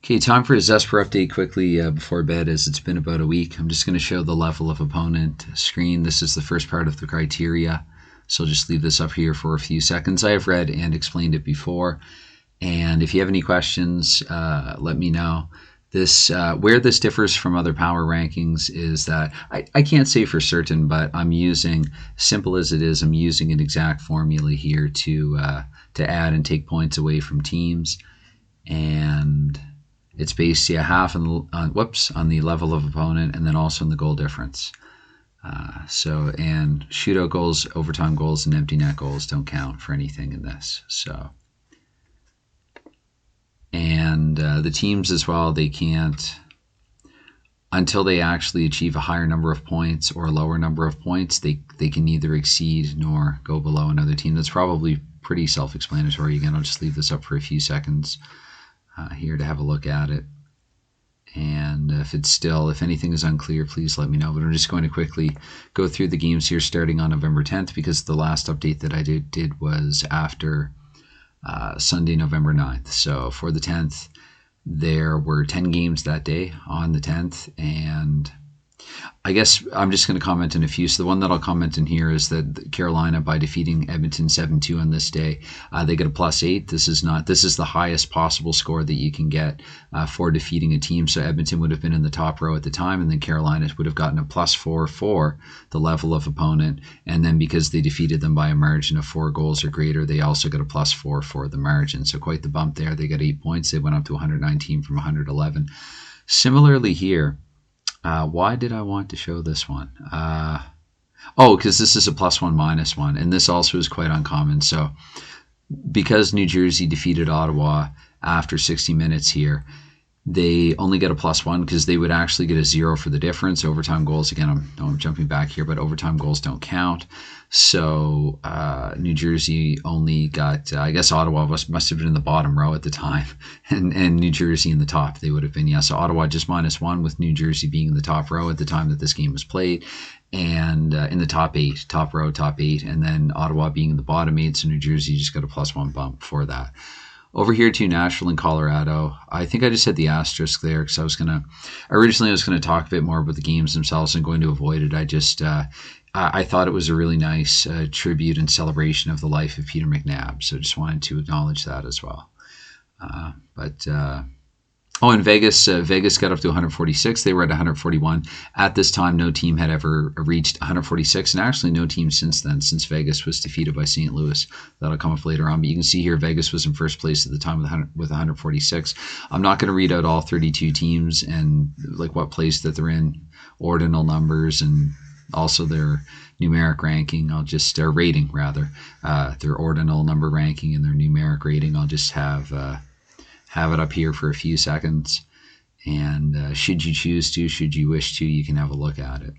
Okay, time for a ZSPR update quickly before bed, as it's been about a week. I'm just going to show the level of opponent screen. This is the first part of the criteria, so I'll just leave this up here for a few seconds. I have read and explained it before, and if you have any questions, let me know. Where this differs from other power rankings is that I can't say for certain, but I'm using, simple as it is, I'm using an exact formula here to add and take points away from teams, and it's based half on the level of opponent, and then also on the goal difference. And shootout goals, overtime goals, and empty net goals don't count for anything in this. And the teams as well, they can't, until they actually achieve a higher number of points or a lower number of points, they can neither exceed nor go below another team. That's probably pretty self-explanatory. Again, I'll just leave this up for a few seconds here to have a look at it. And if anything is unclear, please let me know. But I'm just going to quickly go through the games here starting on November 10th, because the last update that I did was after Sunday, November 9th. So for the 10th, there were 10 games that day on the 10th, and I guess I'm just going to comment on a few. So the one that I'll comment in here is that Carolina, by defeating Edmonton 7-2 on this day, they get a +8. This is the highest possible score that you can get for defeating a team. So Edmonton would have been in the top row at the time, and then Carolina would have gotten a +4 for the level of opponent. And then because they defeated them by a margin of 4 goals or greater, they also got a +4 for the margin. So quite the bump there. They got 8 points. They went up to 119 from 111. Similarly here, why did I want to show this one? Because this is a +1 -1, and this also is quite uncommon. So because New Jersey defeated Ottawa after 60 minutes here, they only get a +1 because they would actually get a 0 for the difference. Overtime goals, again, I'm jumping back here, but overtime goals don't count. So New Jersey only got, I guess Ottawa must have been in the bottom row at the time, and New Jersey in the top. They would have been, yeah. So Ottawa just -1, with New Jersey being in the top row at the time that this game was played, and in the top 8, top row, top 8, and then Ottawa being in the bottom 8, so New Jersey just got a +1 bump for that. Over here to Nashville and Colorado, I think I just had the asterisk there because originally I was going to talk a bit more about the games themselves. I'm going to avoid it. I thought it was a really nice tribute and celebration of the life of Peter McNabb, so just wanted to acknowledge that as well. In Vegas, Vegas got up to 146. They were at 141. At this time, no team had ever reached 146, and actually no team since then, since Vegas was defeated by St. Louis. That'll come up later on. But you can see here, Vegas was in first place at the time with 146. I'm not going to read out all 32 teams and like what place that they're in, ordinal numbers, and also their numeric ranking. Their rating rather, their ordinal number ranking and their numeric rating. I'll just have it up here for a few seconds, and should you choose to, should you wish to, you can have a look at it.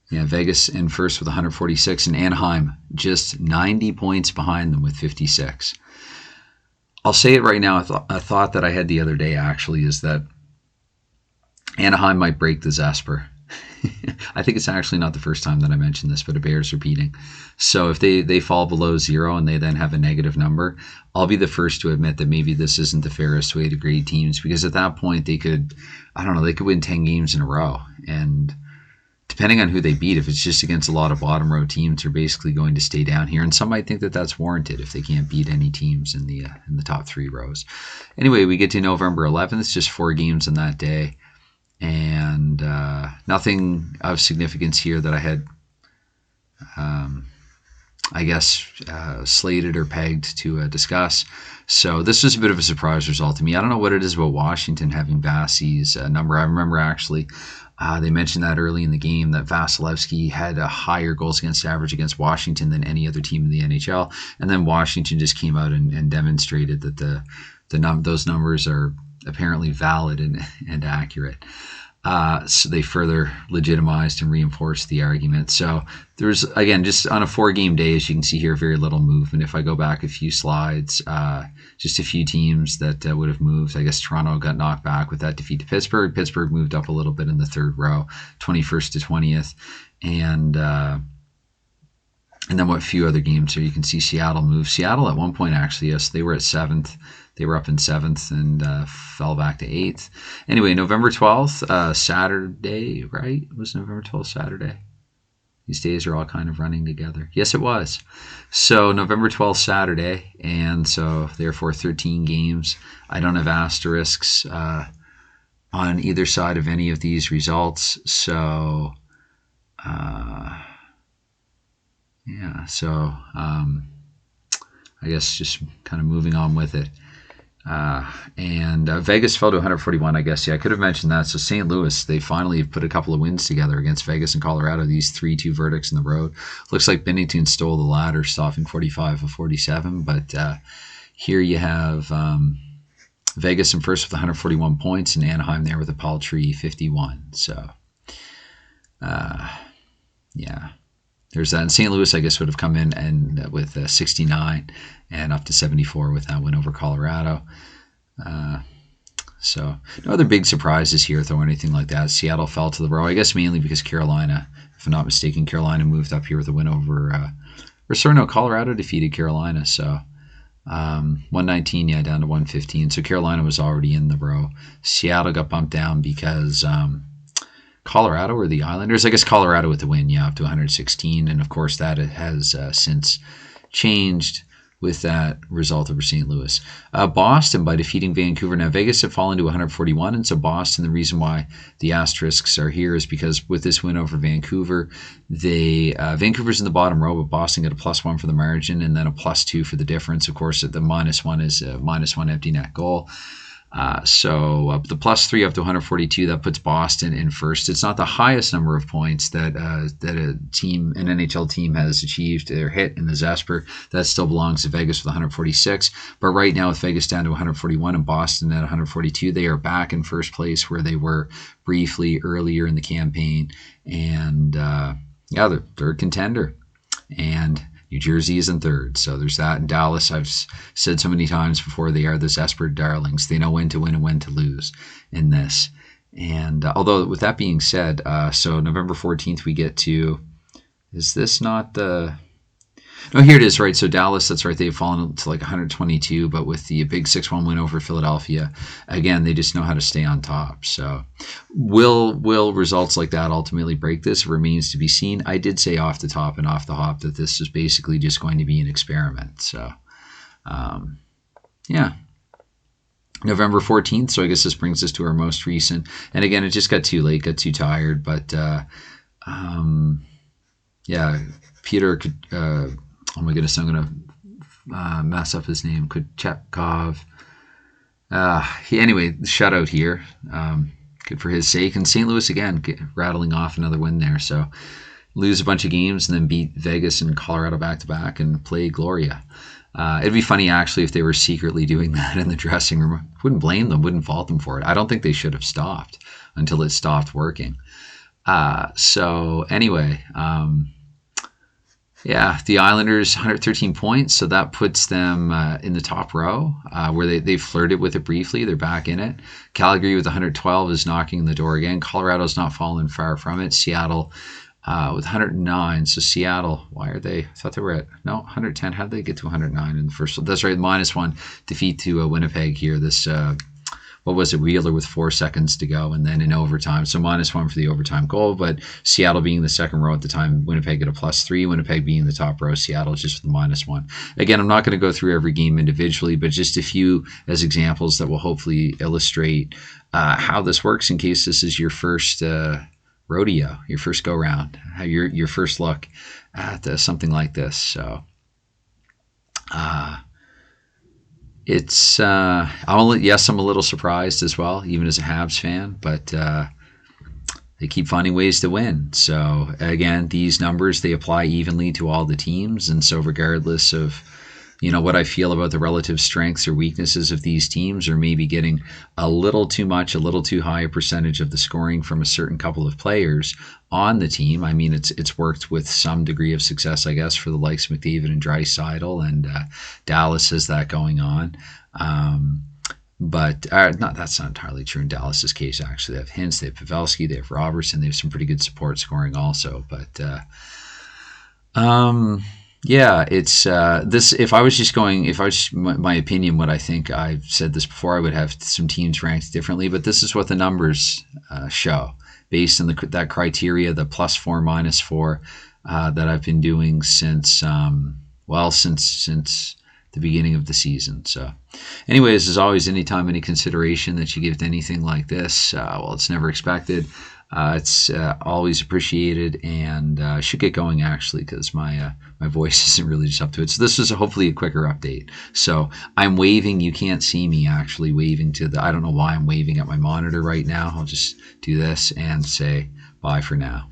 Yeah, Vegas in first with 146, and Anaheim just 90 points behind them with 56. I'll say it right now, a thought that I had the other day actually is that Anaheim might break the ZSPR. I think it's actually not the first time that I mentioned this, but it bears repeating. So if they fall below 0 and they then have a negative number, I'll be the first to admit that maybe this isn't the fairest way to grade teams, because at that point they could win 10 games in a row. And depending on who they beat, if it's just against a lot of bottom row teams, they're basically going to stay down here. And some might think that that's warranted if they can't beat any teams in the top 3 rows. Anyway, we get to November 11th. It's just 4 games on that day. And nothing of significance here that I had, slated or pegged to discuss. So this was a bit of a surprise result to me. I don't know what it is about Washington having Vasi's number. I remember actually they mentioned that early in the game that Vasilevsky had a higher goals against average against Washington than any other team in the NHL. And then Washington just came out and demonstrated that those numbers are apparently valid and accurate. So they further legitimized and reinforced the argument. So there's, again, just on a 4-game day, as you can see here, very little movement. If I go back a few slides, just a few teams that would have moved. I guess Toronto got knocked back with that defeat to Pittsburgh. Pittsburgh moved up a little bit in the 3rd row, 21st to 20th. And then what few other games here, you can see Seattle moved. Seattle at one point, actually, yes, they were at 7th. They were up in 7th and fell back to 8th. Anyway, November 12th, Saturday, right? It was November 12th, Saturday. These days are all kind of running together. Yes, it was. So November 12th, Saturday, and so therefore 13 games. I don't have asterisks on either side of any of these results. So, yeah, so I guess just kind of moving on with it. And Vegas fell to 141, I guess. Yeah, I could have mentioned that. So St. Louis, they finally put a couple of wins together against Vegas and Colorado, these 3-2 verdicts in the road. Looks like Binnington stole the ladder, stopping 45 of 47. But here you have Vegas in first with 141 points and Anaheim there with a paltry 51. So, yeah. There's that. And St. Louis, I guess, would have come in and with 69 and up to 74 with that win over Colorado. So no other big surprises here, though, or anything like that. Seattle fell to the row, I guess mainly because Carolina, if I'm not mistaken, Carolina moved up here with a win over, Colorado defeated Carolina. So 119, yeah, down to 115. So Carolina was already in the row. Seattle got bumped down because Colorado or the Islanders, I guess Colorado with the win, yeah, up to 116. And of course, that has since changed with that result over St. Louis. Boston by defeating Vancouver. Now, Vegas had fallen to 141, and so Boston, the reason why the asterisks are here is because with this win over Vancouver, Vancouver's in the bottom row, but Boston got a +1 for the margin and then a +2 for the difference. Of course, the -1 is a -1 empty net goal. So the +3 up to 142, that puts Boston in first. It's not the highest number of points that an NHL team has achieved or hit in the ZSPR. That still belongs to Vegas with 146. But right now with Vegas down to 141 and Boston at 142, they are back in first place where they were briefly earlier in the campaign. And they're third contender. And New Jersey is in third, so there's that. And Dallas, I've said so many times before, they are the ZSPR darlings. They know when to win and when to lose in this. And although with that being said, so November 14th we get to, is this not the... No, here it is, right? So Dallas, that's right, they've fallen to like 122, but with the big 6-1 win over Philadelphia, again, they just know how to stay on top. So will results like that ultimately break this? It remains to be seen. I did say off the top and off the hop that this is basically just going to be an experiment. So, yeah. November 14th, so I guess this brings us to our most recent. And again, it just got too late, got too tired, but yeah, Peter could... oh my goodness, I'm going to mess up his name. Kuchekov. Anyway, shout out here. Good for his sake. And St. Louis, again, rattling off another win there. So lose a bunch of games and then beat Vegas and Colorado back-to-back and play Gloria. It'd be funny, actually, if they were secretly doing that in the dressing room. Wouldn't blame them, wouldn't fault them for it. I don't think they should have stopped until it stopped working. So anyway... yeah, the Islanders, 113 points, so that puts them in the top row, where they flirted with it briefly. They're back in it. Calgary with 112 is knocking on the door again. Colorado's not fallen far from it. Seattle with 109. So Seattle, why are they? I thought they were at, 110. How did they get to 109 in the first? That's right, -1 defeat to Winnipeg here. This, what was it, Wheeler with 4 seconds to go, and then in overtime. So -1 for the overtime goal, but Seattle being the second row at the time, Winnipeg at a +3, Winnipeg being the top row, Seattle just with the -1. Again, I'm not going to go through every game individually, but just a few as examples that will hopefully illustrate how this works in case this is your first rodeo, your first go-round, your first look at something like this. So... it's I'm a little surprised as well, even as a Habs fan, but they keep finding ways to win. So again, these numbers, they apply evenly to all the teams, and so regardless of what I feel about the relative strengths or weaknesses of these teams, or maybe getting a little too much, a little too high a percentage of the scoring from a certain couple of players on the team. I mean, it's worked with some degree of success, I guess, for the likes of McDavid and Draisaitl, and Dallas has that going on. But that's not entirely true in Dallas's case, actually. They have Hintz, they have Pavelski, they have Robertson, they have some pretty good support scoring also. But Yeah, it's this. If I was just going, if I was just, my opinion, what I think, I've said this before, I would have some teams ranked differently, but this is what the numbers show based on that criteria, the +4, -4 that I've been doing since since the beginning of the season. So, anyways, as always, anytime any consideration that you give to anything like this, well, it's never expected. It's always appreciated, and should get going actually because my voice isn't really just up to it. So this is hopefully a quicker update. So I'm waving. You can't see me actually waving to the. I don't know why I'm waving at my monitor right now. I'll just do this and say bye for now.